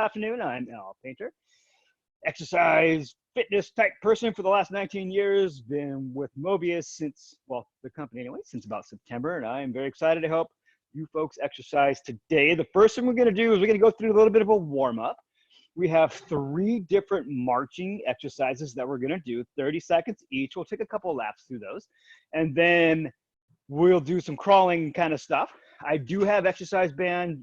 Afternoon. I'm Al Painter, exercise fitness type person for the last 19 years. Been with Mobius since, well, the company anyway, since about September, and I am very excited to help you folks exercise today. The first thing we're going to do is we're going to go through a little bit of a warm up. We have 3 different marching exercises that we're going to do, 30 seconds each. We'll take a couple laps through those, and then we'll do some crawling kind of stuff. I do have exercise band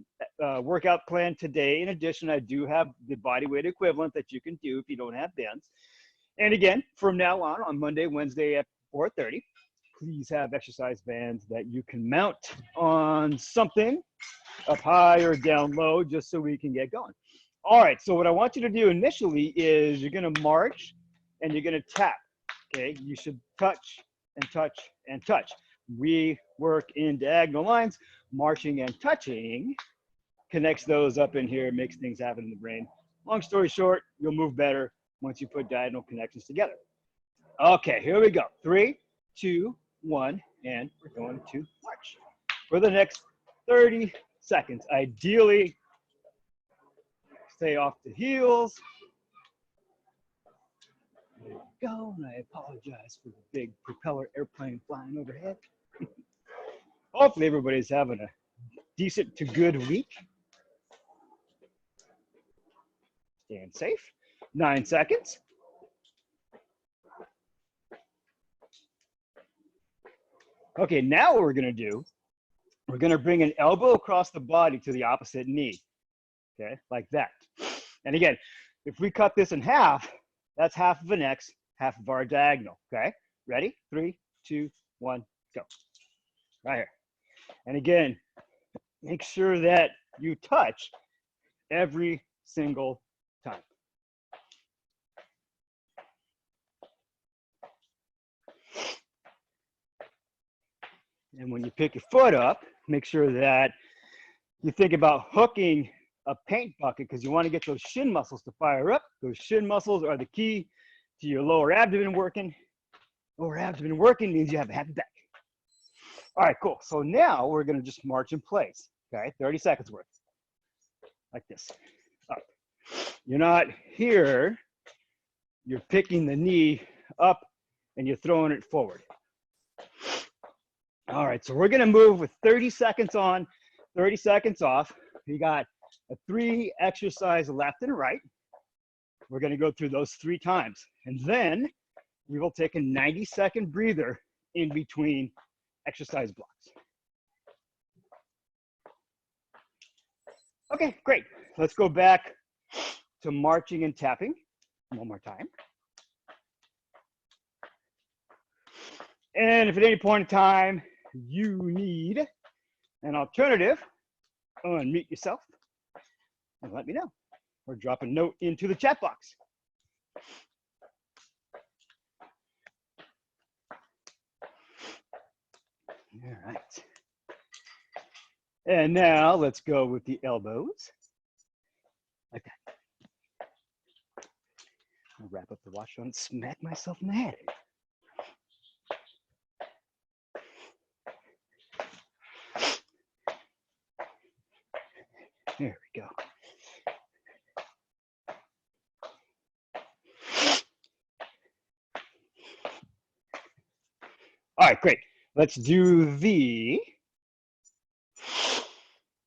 workout plan today. In addition, I do have the body weight equivalent that you can do if you don't have bands. And again, from now on Monday, Wednesday at 4:30, please have exercise bands that you can mount on something up high or down low, just so we can get going. All right, so what I want you to do initially is you're gonna march and you're gonna tap, okay? You should touch and touch and touch. We work in diagonal lines. Marching and touching connects those up in here, makes things happen in the brain. Long story short, you'll move better once you put diagonal connections together. Okay, here we go. 3, 2, 1, and we're going to march for the next 30 seconds. Ideally, stay off the heels. There you go, and I apologize for the big propeller airplane flying overhead. Hopefully everybody's having a decent to good week. Staying safe. 9 seconds. Okay, now what we're gonna do, we're gonna bring an elbow across the body to the opposite knee. Okay, like that. And again, if we cut this in half, that's half of an X, half of our diagonal. Okay, ready? 3, 2, 1, go. Right here. And again, make sure that you touch every single time. And when you pick your foot up, make sure that you think about hooking a paint bucket, because you want to get those shin muscles to fire up. Those shin muscles are the key to your lower abdomen working. Lower abdomen working means you have a happy back. All right, cool. So now we're going to just march in place, okay? 30 seconds worth, like this, up. You're not here. You're picking the knee up and you're throwing it forward. All right, so we're going to move with 30 seconds on, 30 seconds off. We got a 3 exercise left and right. We're going to go through those 3 times. And then we will take a 90-second breather in between exercise blocks. Okay, great. Let's go back to marching and tapping one more time. And if at any point in time you need an alternative, unmute yourself and let me know, or drop a note into the chat box. All right. And now let's go with the elbows. Like that. I'll wrap up the watch and smack myself in the head. There we go. All right, great. Let's do the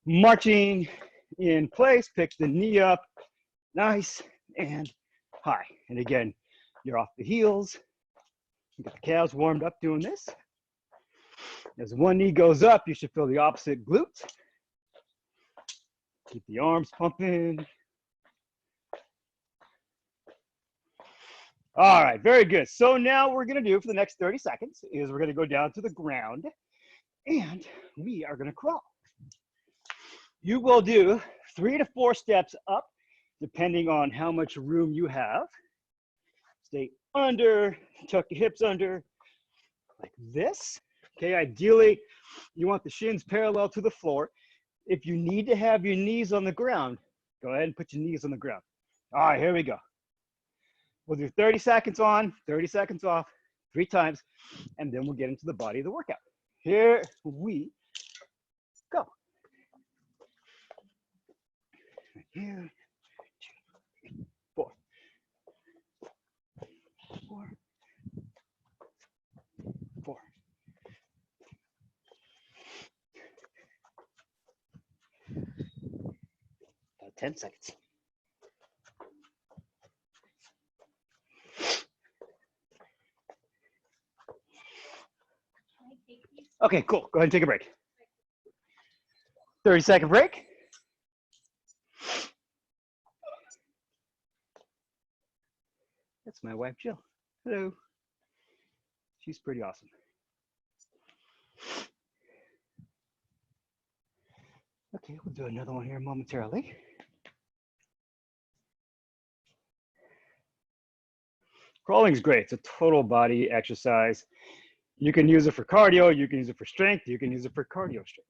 marching in place. Pick the knee up, nice and high. And again, you're off the heels. You got the calves warmed up doing this. As one knee goes up, you should feel the opposite glute. Keep the arms pumping. All right, very good. So now what we're gonna do for the next 30 seconds is we're gonna go down to the ground and we are gonna crawl. You will do 3 to 4 steps up, depending on how much room you have. Stay under, tuck your hips under, like this. Okay, ideally, you want the shins parallel to the floor. If you need to have your knees on the ground, go ahead and put your knees on the ground. All right, here we go. We'll do 30 seconds on, 30 seconds off, 3 times, and then we'll get into the body of the workout. Here we go. Right here, 10 seconds. Okay, cool. Go ahead and take a break. 30-second break. That's my wife, Jill. Hello. She's pretty awesome. Okay, we'll do another one here momentarily. Crawling is great. It's a total body exercise. You can use it for cardio, you can use it for strength, you can use it for cardio strength.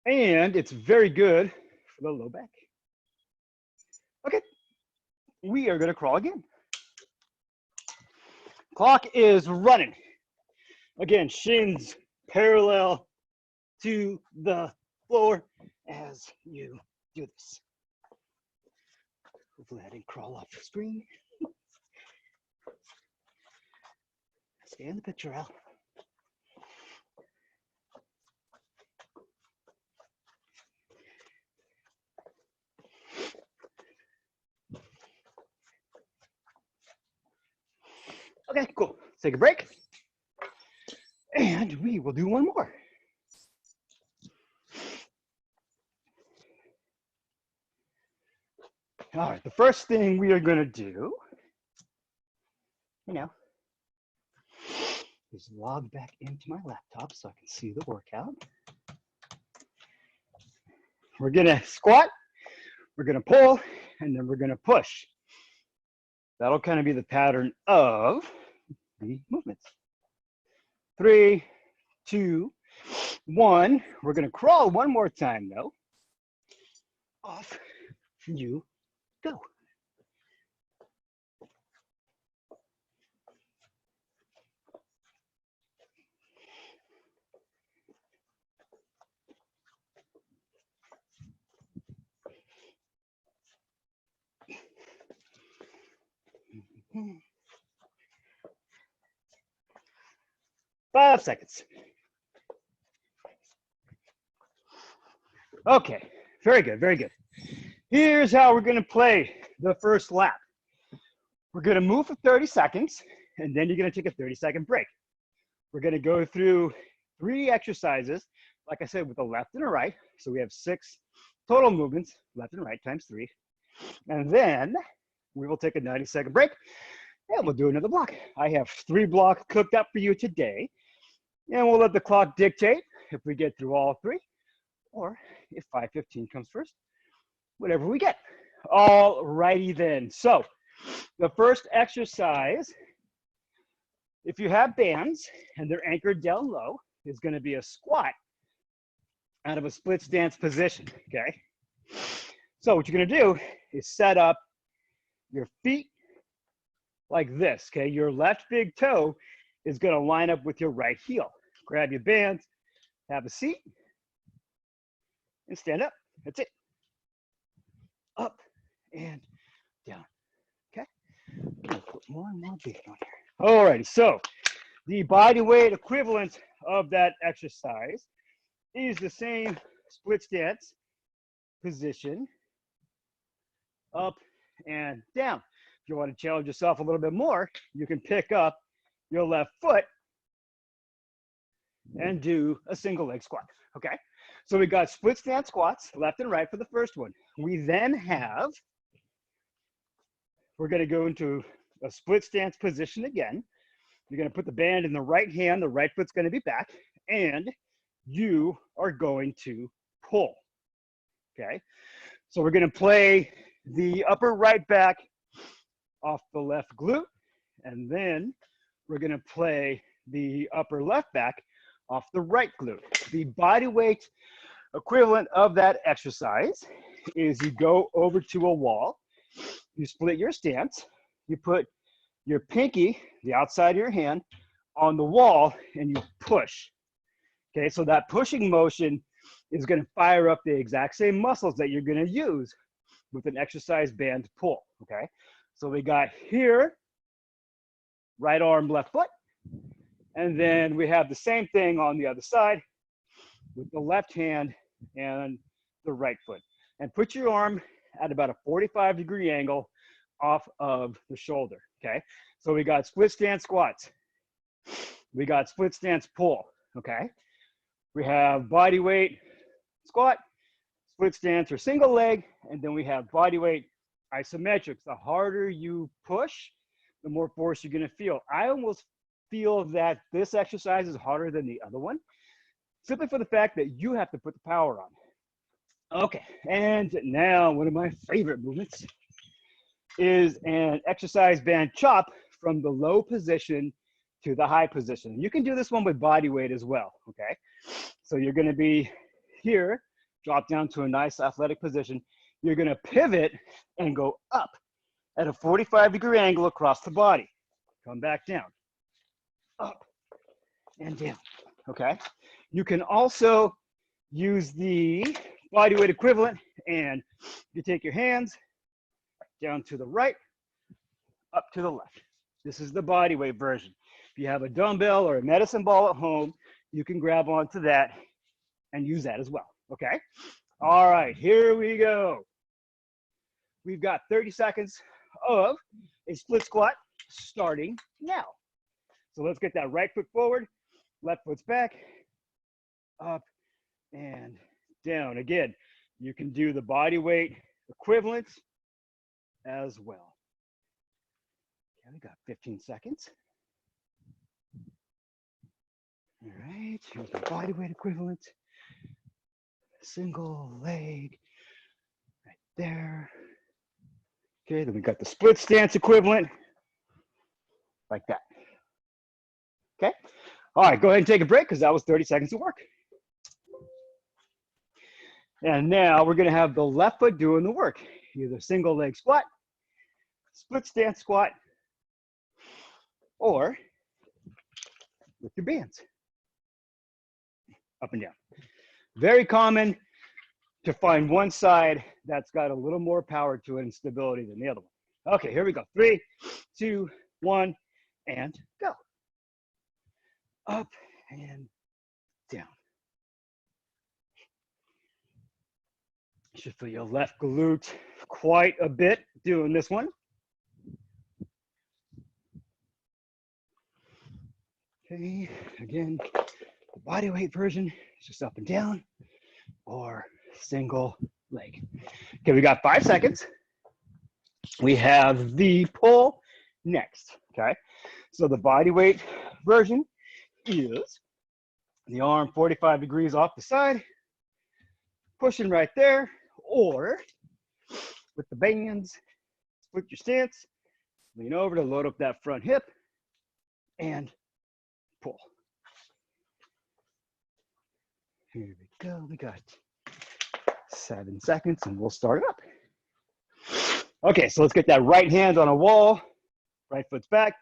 And it's very good for the low back. Okay, we are gonna crawl again. Clock is running. Again, shins parallel to the floor as you do this. Hopefully I didn't crawl off the screen. Stay in the picture, Al. Okay, cool. Let's take a break. And we will do one more. All right, the first thing we are gonna do, is log back into my laptop so I can see the workout. We're gonna squat, we're gonna pull, and then we're gonna push. That'll kind of be the pattern of the movements. 3, 2, 1. We're gonna crawl one more time though. Off you go. Mm-hmm. 5 seconds. Okay, very good, very good. Here's how we're gonna play the first lap. We're gonna move for 30 seconds, and then you're gonna take a 30-second break. We're gonna go through 3 exercises, like I said, with a left and a right. So we have 6 total movements, left and right times 3. And then we will take a 90-second break, and we'll do another block. I have 3 blocks cooked up for you today, and we'll let the clock dictate if we get through all 3, or if 5:15 comes first, whatever we get. All righty then. So the first exercise, if you have bands and they're anchored down low, is going to be a squat out of a split stance position, okay? So what you're going to do is set up your feet like this, okay? Your left big toe is going to line up with your right heel. Grab your bands, have a seat, and stand up. That's it. Up and down, okay? I'll put more and more band on here. All righty, so the body weight equivalent of that exercise is the same split stance position, up and down. If you want to challenge yourself a little bit more, you can pick up your left foot and do a single leg squat, okay? So we got split stance squats, left and right for the first one. We then have, we're gonna go into a split stance position again. You're gonna put the band in the right hand, the right foot's gonna be back, and you are going to pull, okay? So we're gonna play the upper right back off the left glute, and then we're gonna play the upper left back off the right glute. The body weight equivalent of that exercise is you go over to a wall, you split your stance, you put your pinky, the outside of your hand, on the wall, and you push. Okay, so that pushing motion is going to fire up the exact same muscles that you're going to use with an exercise band pull. Okay, so we got here, right arm, left foot, and then we have the same thing on the other side with the left hand and the right foot. And put your arm at about a 45-degree angle off of the shoulder, okay? So we got split stance squats. We got split stance pull, okay? We have body weight squat, split stance or single leg, and then we have body weight isometrics. The harder you push, the more force you're gonna feel. I almost feel that this exercise is harder than the other one, simply for the fact that you have to put the power on. Okay, and now one of my favorite movements is an exercise band chop from the low position to the high position. You can do this one with body weight as well, okay? So you're gonna be here, drop down to a nice athletic position. You're gonna pivot and go up at a 45-degree angle across the body. Come back down, up and down, okay? You can also use the body weight equivalent, and you take your hands down to the right, up to the left. This is the body weight version. If you have a dumbbell or a medicine ball at home, you can grab onto that and use that as well, okay? All right, here we go. We've got 30 seconds of a split squat starting now. So let's get that right foot forward, left foot's back, up and down. Again, you can do the body weight equivalent as well. Okay, we got 15 seconds. All right, here's the body weight equivalent. Single leg right there. Okay, then we got the split stance equivalent like that. Okay, all right, go ahead and take a break because that was 30 seconds of work. And now we're gonna have the left foot doing the work. Either single leg squat, split stance squat, or with your bands, up and down. Very common to find one side that's got a little more power to it and stability than the other one. Okay, here we go. 3, 2, 1, and go. Up and down. You should feel your left glute quite a bit doing this one. Okay, again, the body weight version is just up and down or single leg. Okay, we got 5 seconds. We have the pull next, okay? So the body weight version is the arm 45 degrees off the side, pushing right there, or with the bands, split your stance, lean over to load up that front hip, and pull. Here we go, we got 7 seconds and we'll start it up. Okay, so let's get that right hand on a wall, right foot's back,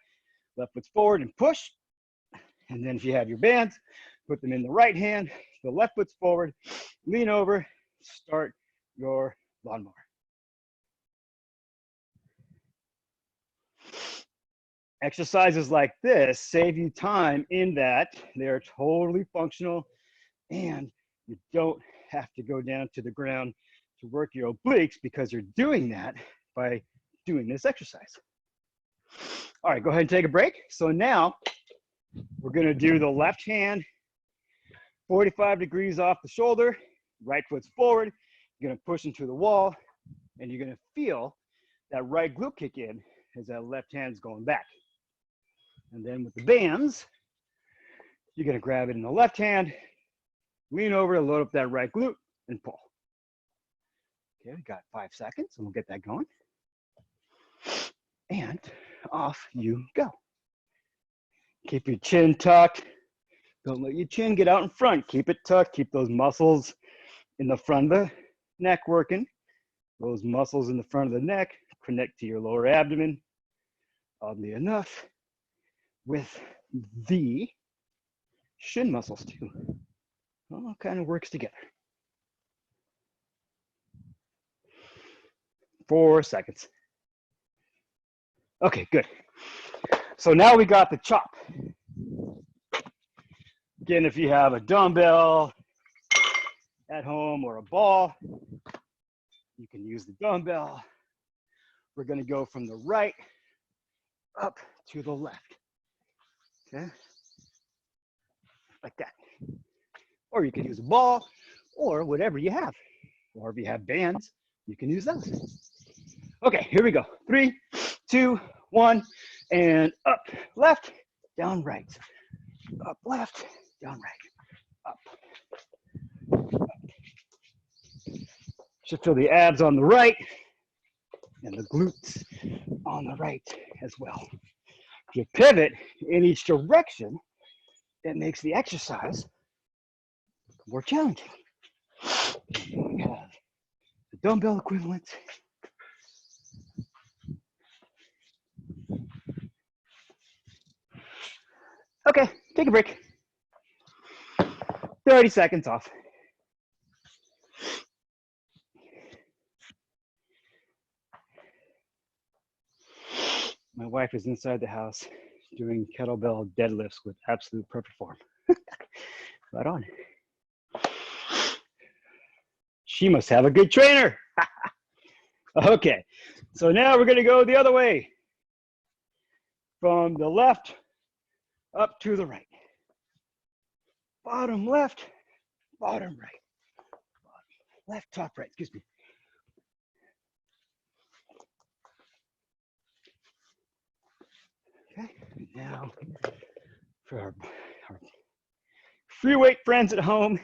left foot's forward and push. And then if you have your bands, put them in the right hand, the left foot's forward, lean over, start your lawnmower. Exercises like this save you time in that they're totally functional and you don't have to go down to the ground to work your obliques because you're doing that by doing this exercise. All right, go ahead and take a break. So now we're gonna do the left hand, 45 degrees off the shoulder, right foot's forward, you're gonna push into the wall, and you're gonna feel that right glute kick in as that left hand's going back. And then with the bands, you're gonna grab it in the left hand, lean over to load up that right glute and pull. Okay, we got 5 seconds and we'll get that going. And off you go. Keep your chin tucked. Don't let your chin get out in front. Keep it tucked. Keep those muscles in the front of the neck working. Those muscles in the front of the neck connect to your lower abdomen. Oddly enough, with the shin muscles too. All kind of works together. 4 seconds. Okay, good. So now we got the chop. Again, if you have a dumbbell at home or a ball. You can use the dumbbell. We're going to go from the right up to the left. Okay? Like that. Or you can use a ball or whatever you have. Or if you have bands, you can use those. Okay, here we go. 3, 2, 1, and up, left, down, right. Up, left, down, right. Up. Should feel the abs on the right and the glutes on the right as well. If you pivot in each direction, that makes the exercise more challenging. We have the dumbbell equivalent. Okay, take a break. 30 seconds off. My wife is inside the house doing kettlebell deadlifts with absolute perfect form. Right on. She must have a good trainer. Okay, so now we're gonna go the other way. From the left up to the right. Bottom left, bottom right. Bottom left, top right, excuse me. Okay, now for our free weight friends at home,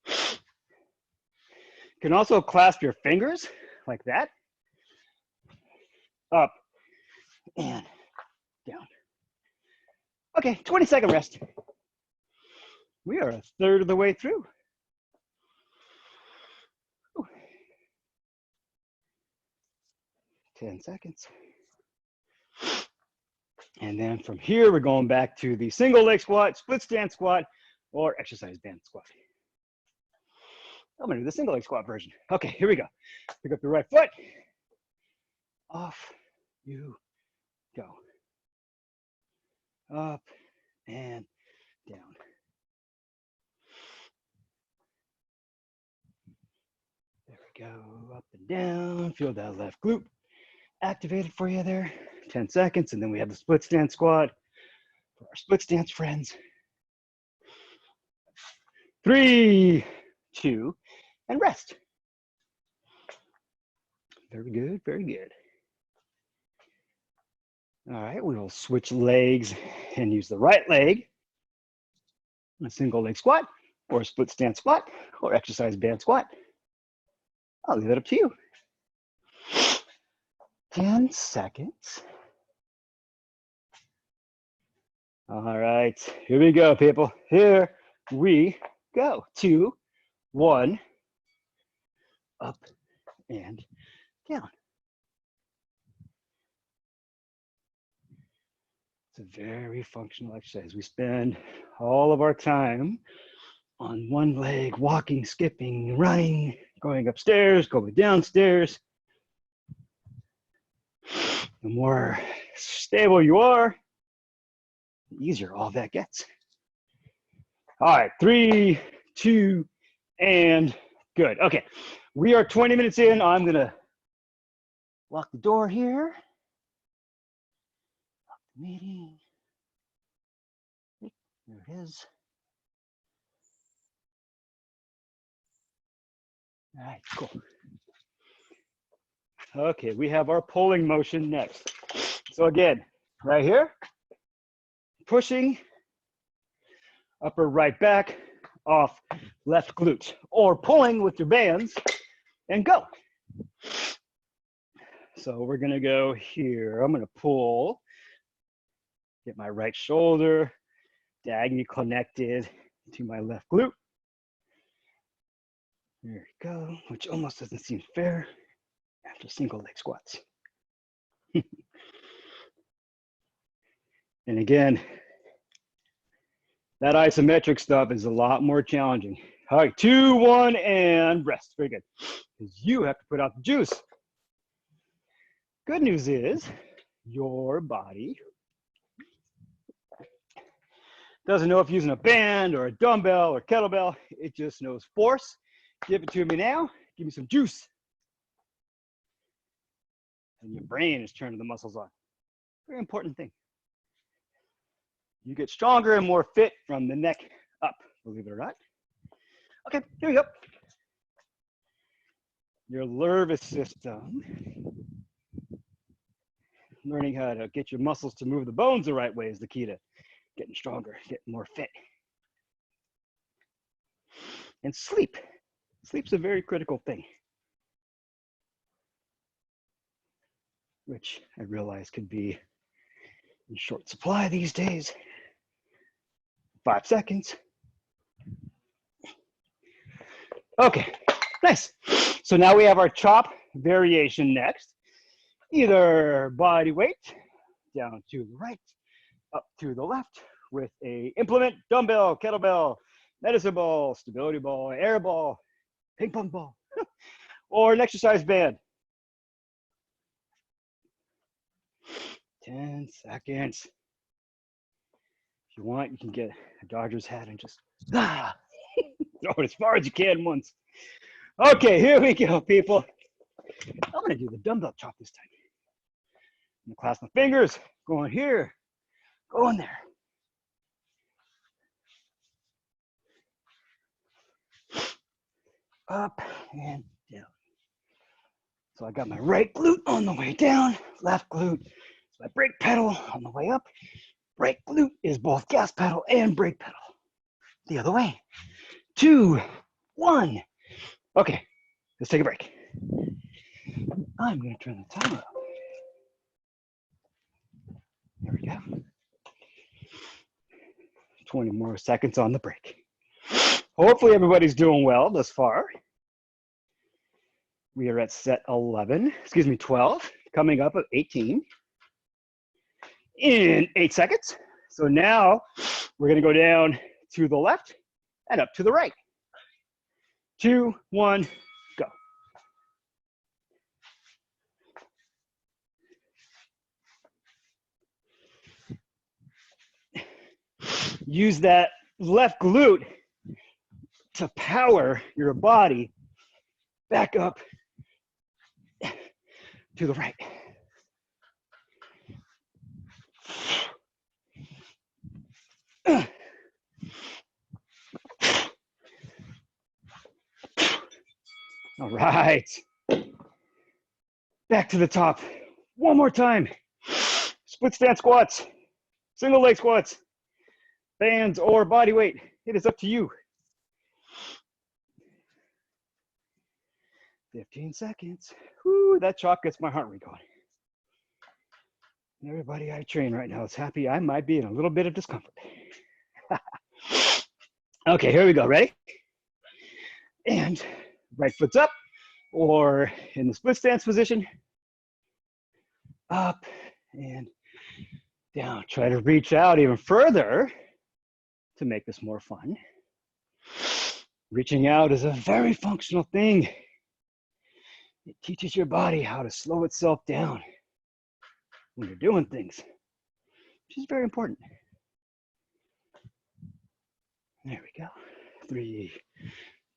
you can also clasp your fingers like that, up and down. Okay, 20-second rest. We are a third of the way through. Ooh. 10 seconds. And then from here, we're going back to the single leg squat, split stance squat, or exercise band squat. I'm gonna do the single leg squat version. Okay, here we go. Pick up the right foot. Off you go. Up and down. There we go, up and down. Feel that left glute activated for you there. 10 seconds, and then we have the split stance squat for our split stance friends. 3, 2, and rest. Very good, very good. All right, we will switch legs and use the right leg, a single leg squat, or a split stance squat, or exercise band squat. I'll leave it up to you. 10 seconds. All right, here we go, people. Here we go. 2, 1, up and down. It's a very functional exercise. We spend all of our time on one leg, walking, skipping, running, going upstairs, going downstairs. The more stable you are, the easier all that gets. All right, 3, 2, and good. Okay, we are 20 minutes in. I'm gonna lock the door here. Lock the meeting. There it is. All right, cool. Okay, we have our pulling motion next. So again, right here, pushing upper right back off left glute, or pulling with your bands and go. So we're gonna go here. I'm gonna pull, get my right shoulder diagonally connected to my left glute. There we go, which almost doesn't seem fair after single leg squats. And again, that isometric stuff is a lot more challenging. All right, 2, 1, and rest. Very good. Because you have to put out the juice. Good news is your body Doesn't know if you're using a band or a dumbbell or kettlebell. It just knows force. Give it to me now. Give me some juice. And your brain is turning the muscles on. Very important thing. You get stronger and more fit from the neck up, believe it or not. Okay, here we go. Your nervous system. Learning how to get your muscles to move the bones the right way is the key to getting stronger, getting more fit. And sleep. Sleep's a very critical thing, which I realize could be in short supply these days. 5 seconds. Okay, nice. So now we have our chop variation next. Either body weight, down to the right, up to the left, with a implement, dumbbell, kettlebell, medicine ball, stability ball, air ball, ping pong ball, or an exercise band. 10 seconds. If you want, you can get a Dodgers hat and just throw it as far as you can once. Okay, here we go, people. I'm gonna do the dumbbell chop this time. I'm gonna clasp my fingers, going here, going there. Up and down. So I got my right glute on the way down, left glute is my brake pedal on the way up. Right glute is both gas pedal and brake pedal. The other way. 2, 1. Okay, let's take a break. I'm gonna turn the timer up. There we go. 20 more seconds on the break. Hopefully everybody's doing well thus far. We are at set 12, coming up at 18 in 8 seconds. So now we're gonna go down to the left and up to the right. 2, 1, go. Use that left glute to power your body back up to the right. All right. Back to the top. One more time. Split stance squats, single leg squats, bands or body weight. It is up to you. 15 seconds. Whoo, that chalk gets my heart rate going. Everybody I train right now is happy. I might be in a little bit of discomfort. Okay, here we go. Ready? And right foot's up, or in the split stance position. Up and down. Try to reach out even further to make this more fun. Reaching out is a very functional thing. It teaches your body how to slow itself down when you're doing things, which is very important. There we go. 3,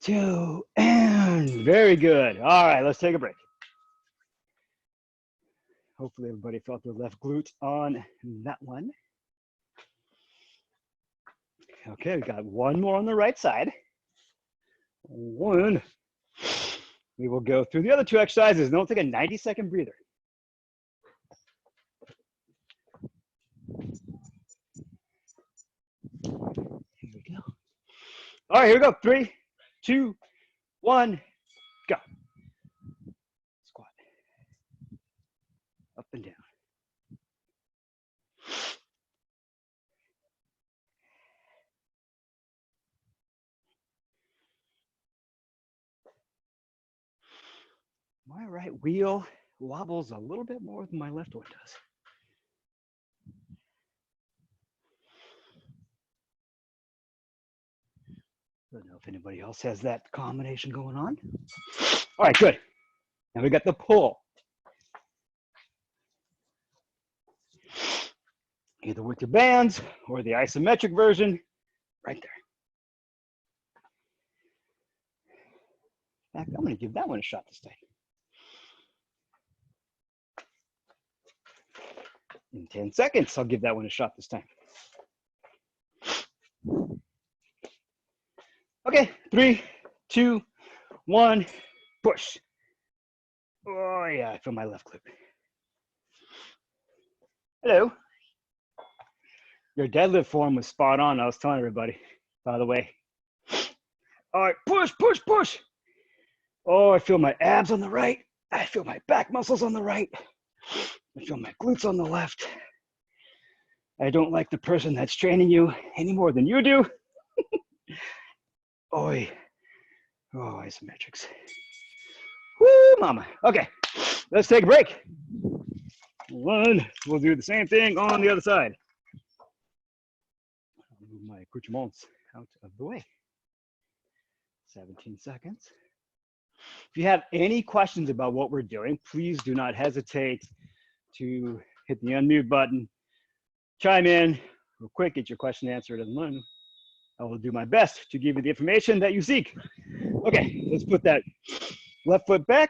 2, and very good. All right, let's take a break. Hopefully everybody felt their left glute on that one. Okay, we got one more on the right side. 1. We will go through the other 2 exercises. Don't take a 90-second breather. Here we go. All right, here we go. 3, 2, 1, go. Squat. Up and down. My right wheel wobbles a little bit more than my left one does. I don't know if anybody else has that combination going on. All right, good. Now we got the pull. either with your bands or the isometric version, right there. In fact, I'm gonna give that one a shot this time. In 10 seconds, I'll give that one a shot this time. Okay, 3, 2, 1, push. Oh yeah, I feel my left glute. Hello. Your deadlift form was spot on. I was telling everybody, by the way. All right, push, push, push. Oh, I feel my abs on the right. I feel my back muscles on the right. I feel my glutes on the left. I don't like the person that's training you any more than you do. Oi. Oh, isometrics. Woo, mama. Okay, let's take a break. One, we'll do the same thing on the other side. I'll move my accoutrements out of the way. 17 seconds. If you have any questions about what we're doing, please do not hesitate to hit the unmute button, chime in real quick, get your question answered, and then I will do my best to give you the information that you seek. Okay, let's put that left foot back,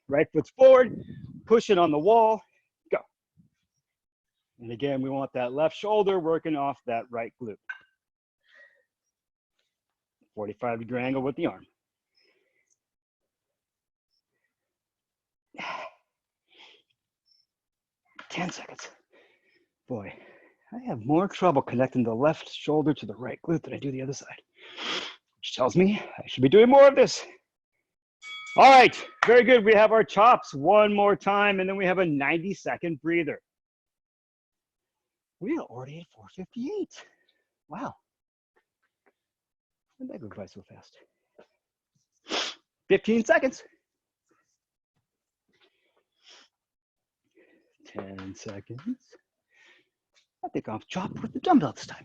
right foot forward, push it on the wall, go. And again, we want that left shoulder working off that right glute. 45-degree angle with the arm. Ten seconds. Boy, I have more trouble connecting the left shoulder to the right glute than I do the other side, which tells me I should be doing more of this. All right, very good. We have our chops one more time, and then we have a 90-second breather. We are already at 4:58. Wow. When did that go by so fast? 15 seconds. 10 seconds. I think I'll chop with the dumbbell this time.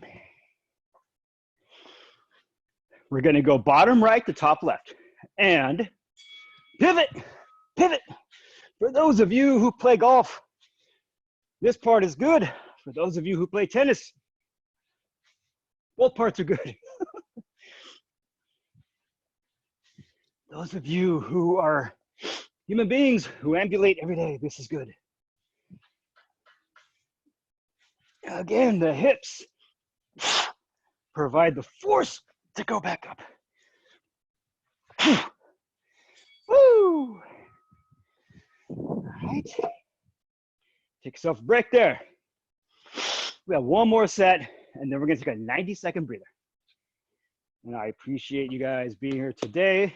We're going to go bottom right to top left and pivot, pivot. For those of you who play golf, this part is good. For those of you who play tennis, both parts are good. Those of you who are human beings who ambulate every day, this is good. Again, the hips provide the force to go back up. Woo! All right. Take yourself a break there. We have one more set, and then we're going to take a 90-second breather. And I appreciate you guys being here today.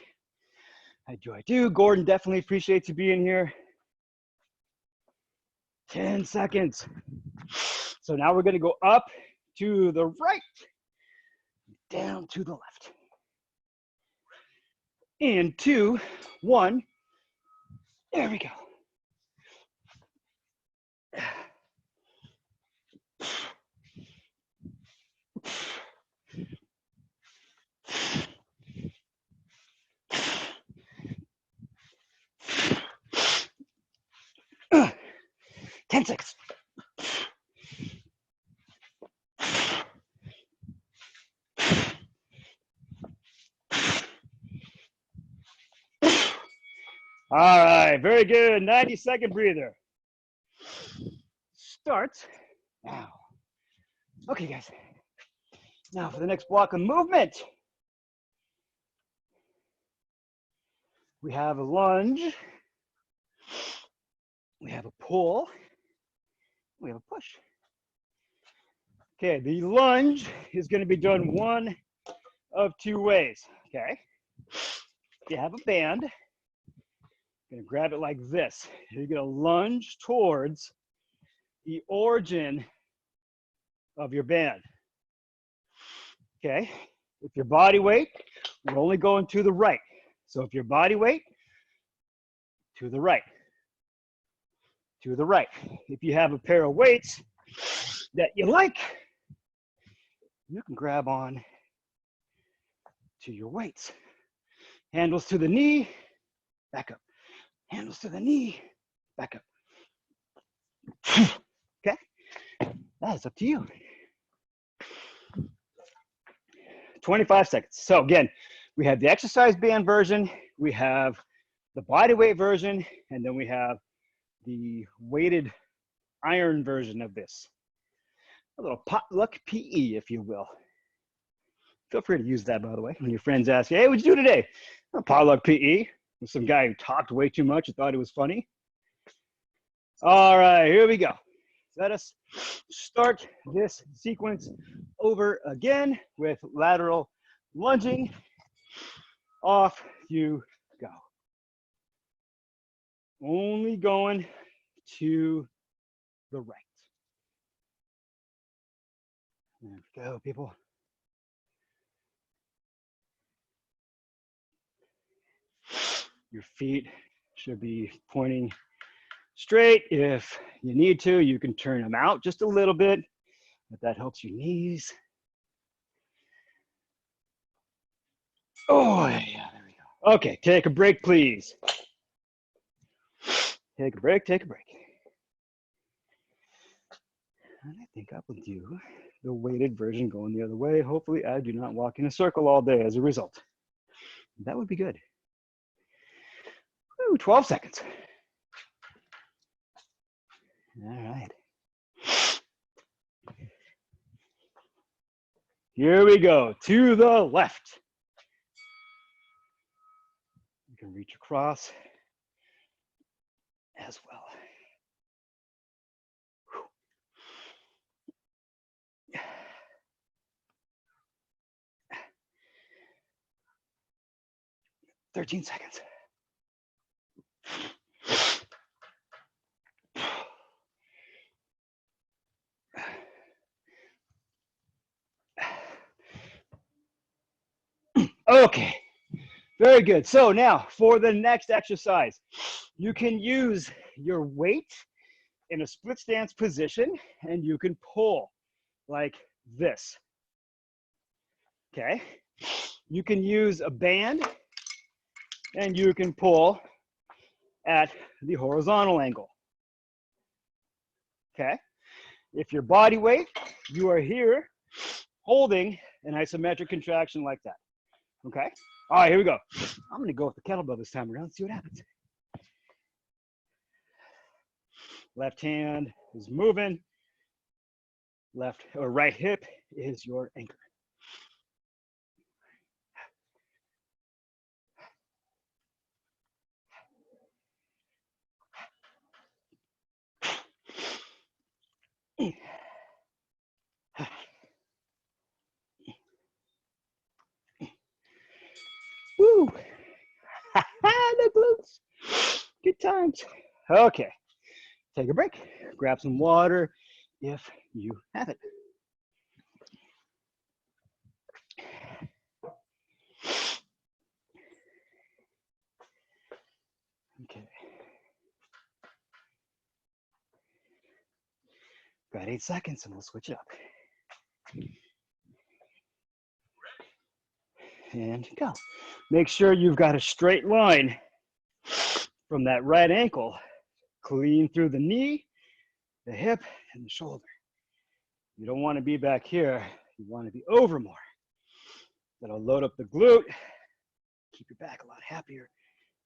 I do. Gordon definitely appreciates you being here. 10 seconds. So now we're going to go up to the right, down to the left. In 2, 1. There we go. Uh, 10 seconds. All right, very good. 90-second breather. Starts now. Okay, guys. Now for the next block of movement. We have a lunge. We have a pull. We have a push. Okay, the lunge is going to be done one of two ways. Okay. If you have a band, you're going to grab it like this. You're going to lunge towards the origin of your band. Okay. If your body weight, we're only going to the right. So if your body weight, to the right. To the right. If you have a pair of weights that you like, you can grab on to your weights. Handles to the knee, back up. Handles to the knee, back up. Okay? That is up to you. 25 seconds. So again, we have the exercise band version, we have the body weight version, and then we have the weighted iron version of this. A little potluck PE, if you will. Feel free to use that, by the way, when your friends ask you, hey, what'd you do today? A potluck PE. With some guy who talked way too much and thought it was funny. All right, here we go. Let us start this sequence over again with lateral lunging. Off you go. Only going to the right. There we go, people. Your feet should be pointing straight. If you need to, you can turn them out just a little bit, if that helps your knees. Oh, yeah, there we go. Okay, take a break, please. Take a break, take a break. And I think I will do the weighted version going the other way. Hopefully I do not walk in a circle all day as a result. That would be good. Ooh, 12 seconds. All right. Here we go, to the left. You can reach across as well. 13 seconds. Okay, very good. So now for the next exercise, you can use your weight in a split stance position and you can pull like this. Okay, you can use a band and you can pull at the horizontal angle. Okay, if your body weight, you are here holding an isometric contraction like that. Okay, all right, here we go. I'm gonna go with the kettlebell this time around, see what happens. Left hand is moving, left or right hip is your anchor. Woo! The glutes. Good times. Okay, take a break. Grab some water if you have it. Okay. Got 8 seconds and we'll switch it up. And go. Make sure you've got a straight line from that right ankle, clean through the knee, the hip, and the shoulder. You don't want to be back here. You want to be over more. That'll load up the glute, keep your back a lot happier,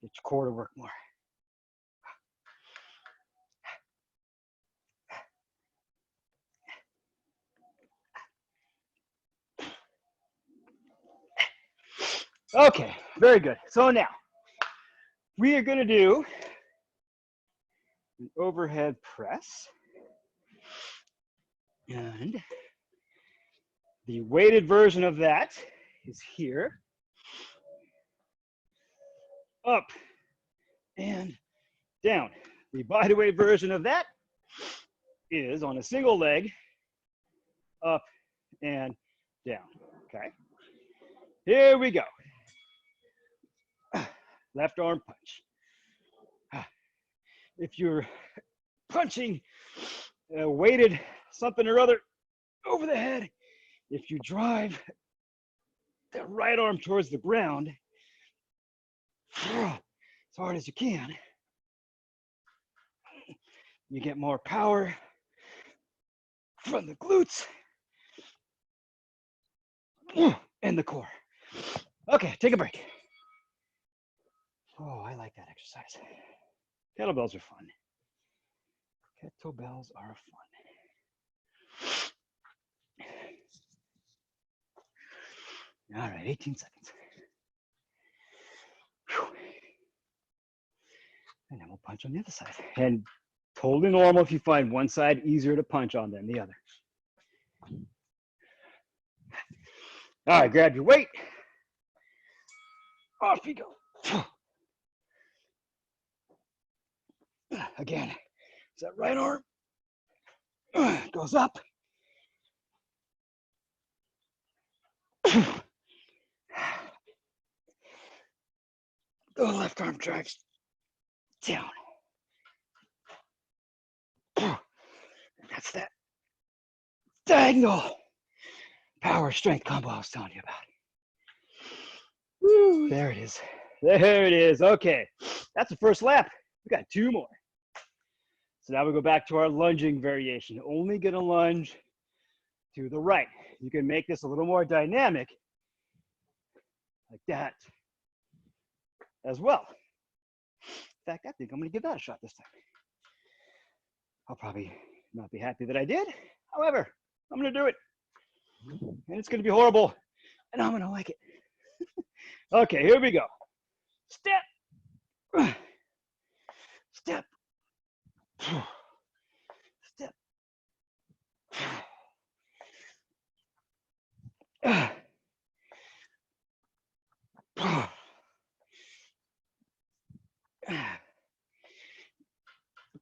get your core to work more. Okay, very good. So now, we are gonna do an overhead press. And the weighted version of that is here. Up and down. The body weight version of that is on a single leg, up and down, okay? Here we go. Left arm punch. If you're punching weighted something or other over the head, if you drive the right arm towards the ground as hard as you can, you get more power from the glutes and the core. Okay, take a break. Oh, I like that exercise. Kettlebells are fun. Kettlebells are fun. All right, 18 seconds. Whew. And then we'll punch on the other side. And totally normal if you find one side easier to punch on than the other. All right, grab your weight. Off you go. Again, so that right arm goes up. The left arm drives down. That's that diagonal power strength combo I was telling you about. Woo, there it is. There it is. Okay, that's the first lap. We got 2 more. So now we go back to our lunging variation. Only gonna lunge to the right. You can make this a little more dynamic, like that, as well. In fact, I think I'm gonna give that a shot this time. I'll probably not be happy that I did. However, I'm gonna do it. And it's gonna be horrible, and I'm gonna like it. Okay, here we go. Step. Step. Step.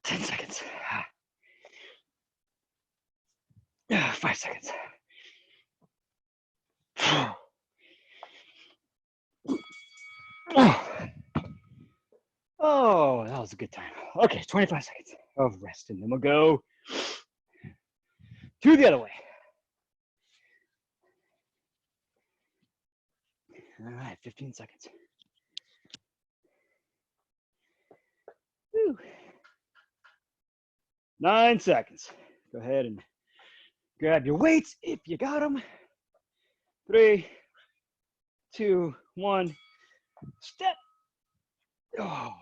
Ten seconds. 5 seconds. Oh, that was a good time. Okay, 25 seconds of rest, and then we'll go to the other way. All right, 15 seconds. Whew. 9 seconds. Go ahead and grab your weights if you got them. 3, 2, 1. Step. Oh.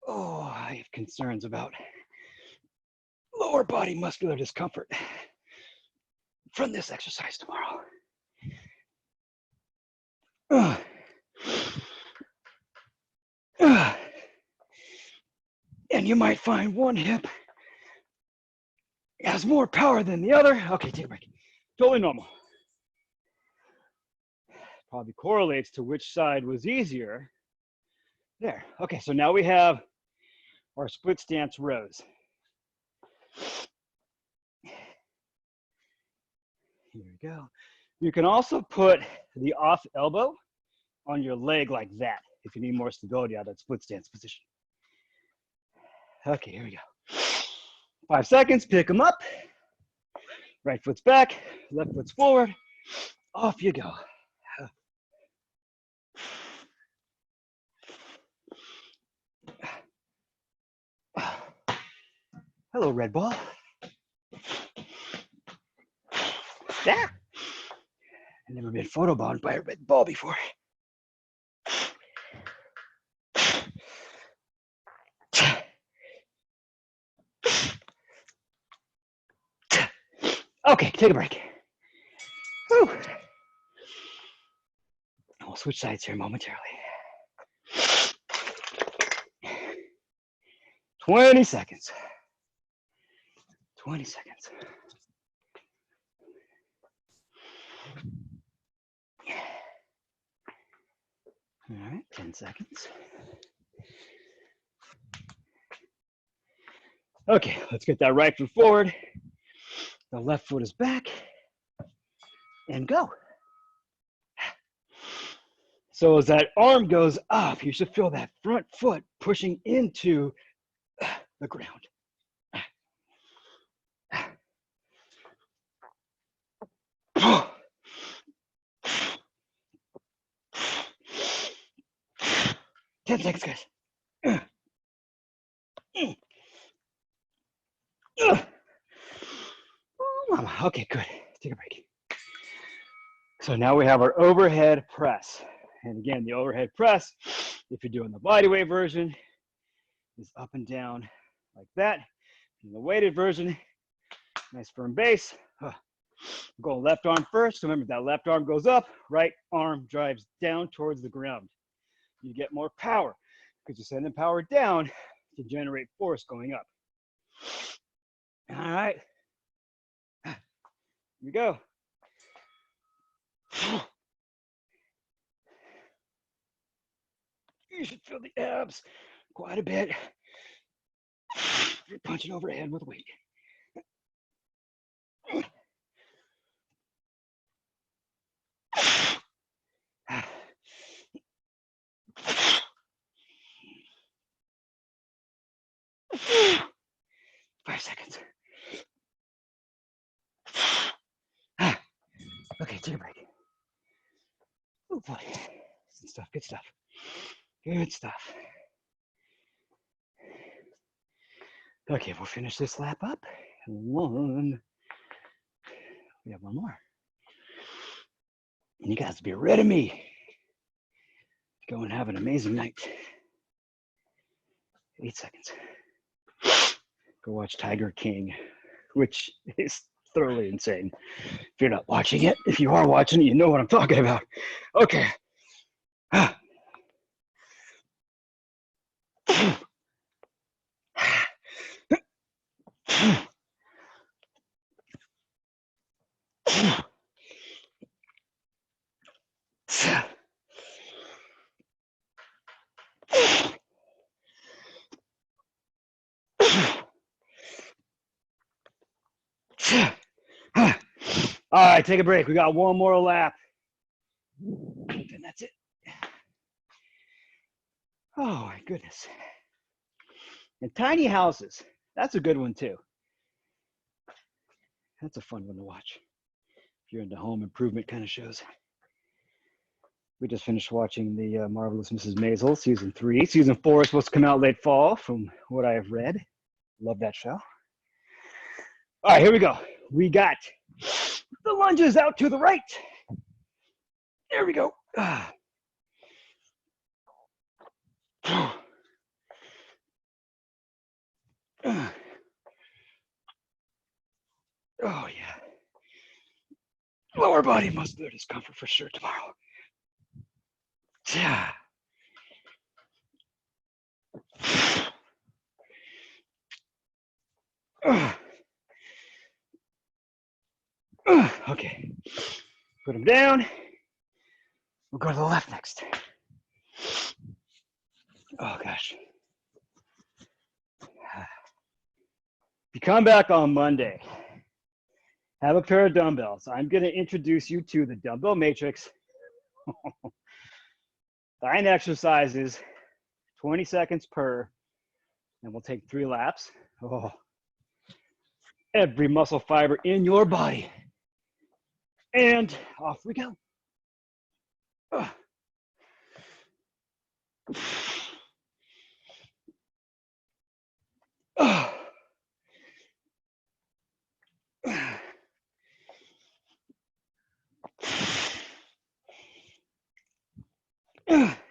Oh, I have concerns about lower body muscular discomfort from this exercise tomorrow. And you might find one hip has more power than the other. Okay, take a break. Totally normal. Probably correlates to which side was easier. There. Okay, so now we have our split stance rows. Here we go. You can also put the off elbow on your leg like that if you need more stability out of that split stance position. Okay, here we go. 5 seconds, pick them up. Right foot's back, left foot's forward. Off you go. Hello, red ball. Yeah. I've never been photobombed by a red ball before. Okay, take a break. Whew. We'll switch sides here momentarily. 20 seconds. 20 seconds. All right, 10 seconds. Okay, let's get that right foot forward. The left foot is back. And go. So as that arm goes up, you should feel that front foot pushing into the ground. Ten seconds, guys. Okay, good. Take a break. So now we have our overhead press. And again, the overhead press, if you're doing the bodyweight version, is up and down like that. In the weighted version, nice firm base. Go left arm first. Remember that left arm goes up, right arm drives down towards the ground. You get more power because you're sending power down to generate force going up. All right. Here we go. You should feel the abs quite a bit. You're punching overhead with weight. 5 seconds. Okay, take a break. Oh boy, good stuff, good stuff. Good stuff. Okay, we'll finish this lap up. We have one more. And you guys be ready to me. Go and have an amazing night. 8 seconds. Go watch Tiger King, which is thoroughly insane. If you're not watching it, if you are watching it, you know what I'm talking about. Okay. All right, take a break. We got one more lap. And that's it. Oh my goodness. And tiny houses. That's a good one too. That's a fun one to watch if you're into home improvement kind of shows. We just finished watching the Marvelous Mrs. Maisel season 3. Season 4 is supposed to come out late fall from what I have read. Love that show. All right, here we go. We got the lunges out to the right. There we go. Oh yeah. Lower body muscular discomfort for sure tomorrow. Yeah. Okay. Put them down. We'll go to the left next. Oh gosh. If you come back on Monday, have a pair of dumbbells. I'm going to introduce you to the dumbbell matrix. 9 exercises, 20 seconds per, and we'll take 3 laps. Oh, every muscle fiber in your body. And off we go.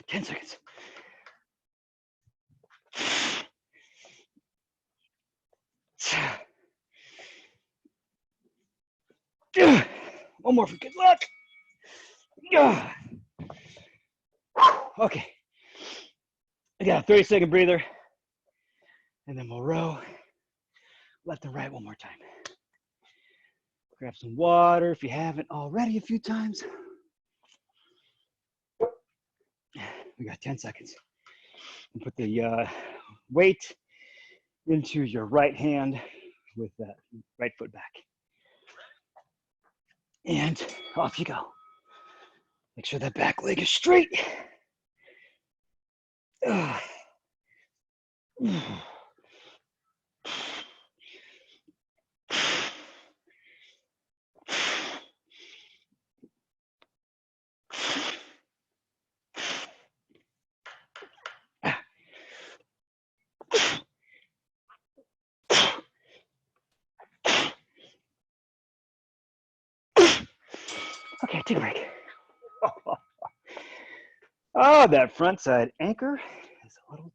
Ten seconds. One more for good luck. Okay. I got a 30-second breather. And then we'll row left and right one more time. Grab some water if you haven't already a few times. We got 10 seconds. And put the weight into your right hand with that right foot back. And off you go. Make sure that back leg is straight. Okay, take a break. Oh, that front side anchor is a little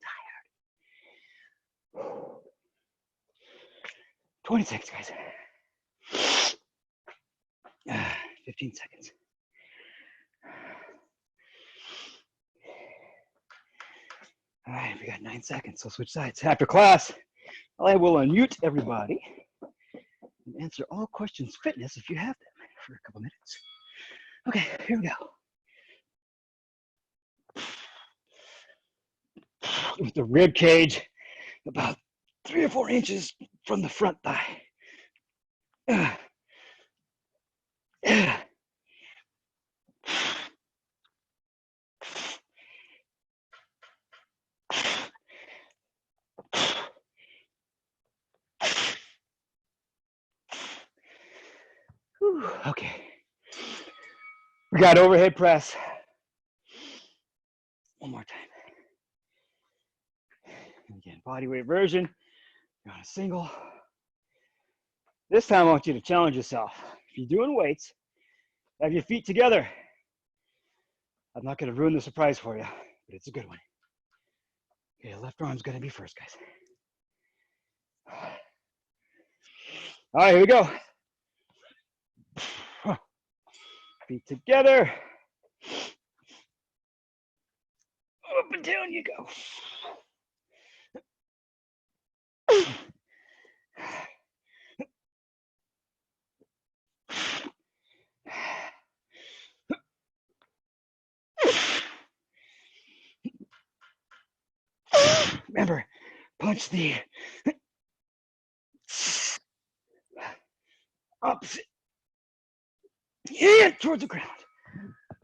tired. 20 seconds, guys. 15 seconds. All right, we got 9 seconds, so switch sides. After class, I will unmute everybody and answer all questions fitness if you have them for a couple minutes. Okay, here we go. With the rib cage about 3 or 4 inches from the front thigh. Whew, okay. We got overhead press. One more time. And again, body weight version. You're on a single. This time I want you to challenge yourself. If you're doing weights, have your feet together. I'm not going to ruin the surprise for you, but it's a good one. Okay, left arm's going to be first, guys. All right, here we go. Feet together. Up and down you go. Remember, punch the opposite hand towards the ground.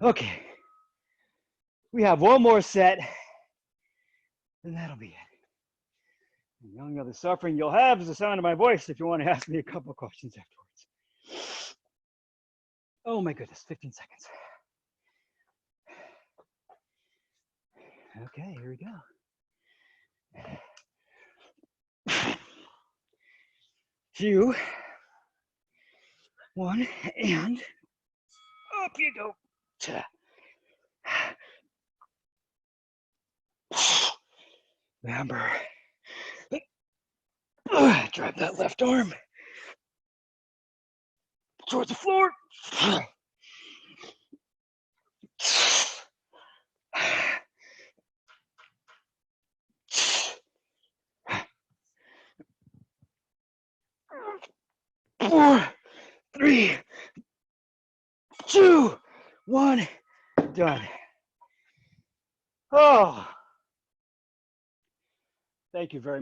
Okay. We have one more set, and that'll be it. And the only other suffering you'll have is the sound of my voice if you want to ask me a couple questions afterwards. Oh my goodness, 15 seconds. Okay, here we go. 2, 1, and up you go. Remember, drive that left arm towards the floor. 4, 3, 2, 1, done. Oh, thank you very much.